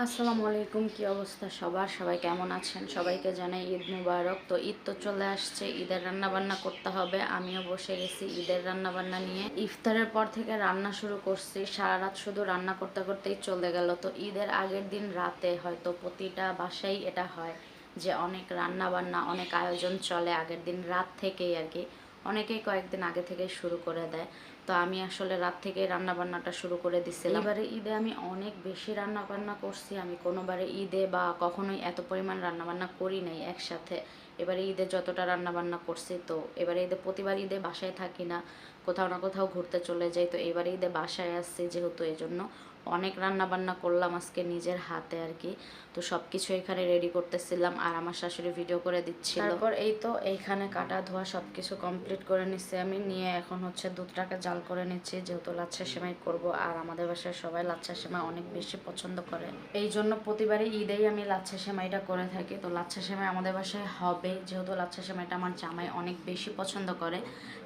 আসসালামু আলাইকুম, কি অবস্থা সবার? সবাই কেমন আছেন? সবাইকে জানাই ঈদ মুবারক। তো ঈদ তো চলে আসছে, ঈদের রান্না বান্না করতে হবে। আমিও বসে গেছি ঈদের রান্না বান্না নিয়ে। ইফতারের পর থেকে রান্না শুরু করছি, সারা রাত শুধু রান্না করতে করতেই চলে গেল। তো ঈদের আগের দিন রাতে হয়তো প্রতিটা বাসায় এটা হয় যে অনেক রান্না বান্না, অনেক আয়োজন চলে আগের দিন রাত থেকেই আর কি। অনেকেই কয়েকদিন আগে থেকে শুরু করে দেয়। তো আমি আসলে রাত থেকে রান্না বান্নাটা শুরু করে দিছিলাম। এবারে ঈদে আমি অনেক বেশি রান্না বান্না করছি। আমি কোনোবারে ঈদে বা কখনোই এত পরিমাণ রান্না বান্না করি নাই একসাথে। এবারে ঈদে যতটা রান্না বান্না করছি, তো এবারে ঈদে প্রতিবার ঈদে বাসায় থাকি না, কোথাও না কোথাও ঘুরতে চলে যাই। তো এবারে ঈদে বাসায় আসছি যেহেতু, এই জন্য অনেক রান্না বান্না করলাম আজকে নিজের হাতে আর কি। তো সব কিছু এখানে রেডি করতেছিলাম আর আমার শাশুড়ি ভিডিও করে দিচ্ছিল। তারপর এই তো এইখানে কাটা ধোয়া সব কিছু কমপ্লিট করে নিচ্ছি আমি। নিয়ে এখন হচ্ছে দুধটাকে জাল করে নিচ্ছি, যেহেতু লাচ্ছা সেমাই করব। আর আমাদের বাসায় সবাই লাচ্ছা সেমাই অনেক বেশি পছন্দ করে, এই জন্য প্রতিবারই ঈদেই আমি লাচ্ছা সেমাইটা করে থাকি। তো লাচ্ছা সেমাই আমাদের বাসায় হবে, যেহেতু লাচ্ছা সেমাইটা আমার জামাই অনেক বেশি পছন্দ করে।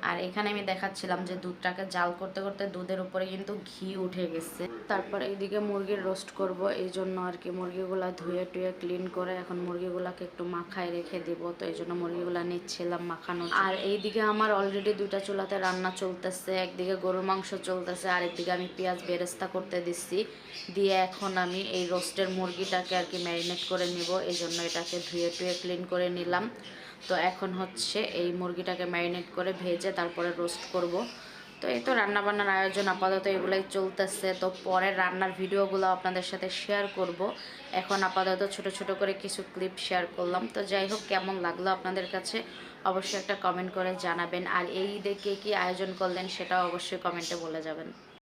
আর এখানে আমি দেখাচ্ছিলাম যে দুধটাকে জাল করতে করতে দুধের উপরে কিন্তু ঘি উঠে গেছে। তারপর এইদিকে মুরগির রোস্ট করব, এই জন্য আর কি মুরগিগুলা ধুয়ে টুয়ে ক্লিন করে এখন মুরগিগুলাকে একটু মাখায় রেখে দিব। তো এই জন্য মুরগিগুলা নিচ্ছিলাম মাখানো। আর এইদিকে আমার অলরেডি দুইটা চুলাতে রান্না চলতেছে, একদিকে গরুর মাংস চলতেছে আর একদিকে আমি পেঁয়াজ বেরেস্তা করতে দিচ্ছি। দিয়ে এখন আমি এই রোস্টের মুরগিটাকে আর কি ম্যারিনেট করে নিব, এই জন্য এটাকে ধুয়ে টুয়ে ক্লিন করে নিলাম। তো এখন হচ্ছে এই মুরগিটাকে ম্যারিনেট করে ভেজে তারপরে রোস্ট করব। তো এই তো রান্নাবান্নার আয়োজন আপাতত এগুলাই চলতেছে। তো পরের রান্নার ভিডিওগুলো আপনাদের সাথে শেয়ার করব। এখন আপাতত ছোট ছোট করে কিছু ক্লিপ শেয়ার করলাম। তো যাই হোক, কেমন লাগলো আপনাদের কাছে অবশ্যই একটা কমেন্ট করে জানাবেন। আর এই ঈদে কে কী আয়োজন করলেন সেটাও অবশ্যই কমেন্টে বলে যাবেন।